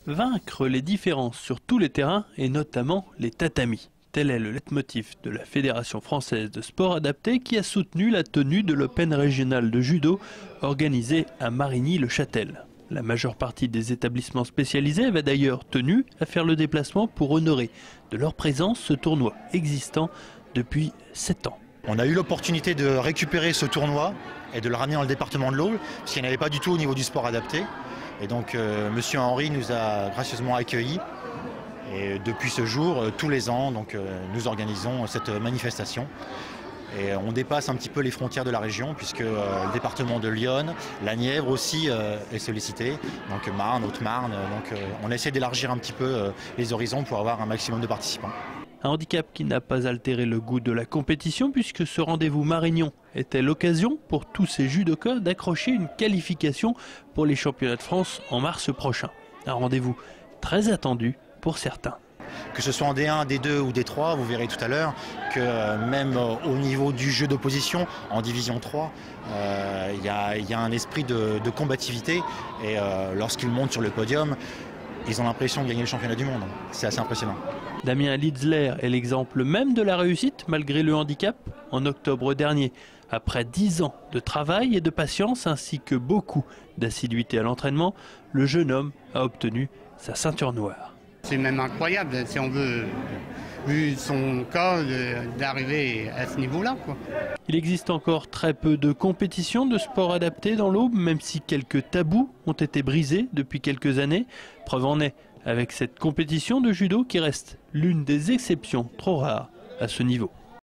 Vaincre les différences sur tous les terrains et notamment les tatamis. Tel est le leitmotiv de la Fédération française de sport adapté qui a soutenu la tenue de l'Open régional de judo organisé à Marigny-le-Châtel. La majeure partie des établissements spécialisés avait d'ailleurs tenu à faire le déplacement pour honorer de leur présence ce tournoi existant depuis 7 ans. On a eu l'opportunité de récupérer ce tournoi et de le ramener dans le département de l'Aube, puisqu'il n'y en avait pas du tout au niveau du sport adapté. Et donc Monsieur Henry nous a gracieusement accueillis. Et depuis ce jour, tous les ans, nous organisons cette manifestation. Et on dépasse un petit peu les frontières de la région, puisque le département de l'Yonne, la Nièvre aussi est sollicité, donc Marne, Haute-Marne. On essaie d'élargir un petit peu les horizons pour avoir un maximum de participants. Un handicap qui n'a pas altéré le goût de la compétition puisque ce rendez-vous Marignon était l'occasion pour tous ces judokas d'accrocher une qualification pour les championnats de France en mars prochain. Un rendez-vous très attendu pour certains. Que ce soit en D1, D2 ou D3, vous verrez tout à l'heure que même au niveau du jeu d'opposition, en division 3, il y a un esprit de combativité et lorsqu'ils montent sur le podium, ils ont l'impression de gagner le championnat du monde. C'est assez impressionnant. Damien Litzler est l'exemple même de la réussite malgré le handicap. En octobre dernier, après 10 ans de travail et de patience ainsi que beaucoup d'assiduité à l'entraînement, le jeune homme a obtenu sa ceinture noire. C'est même incroyable, si on veut, vu son cas, d'arriver à ce niveau-là, quoi. Il existe encore très peu de compétitions de sport adapté dans l'Aube, même si quelques tabous ont été brisés depuis quelques années. Preuve en est avec cette compétition de judo qui reste l'une des exceptions trop rares à ce niveau.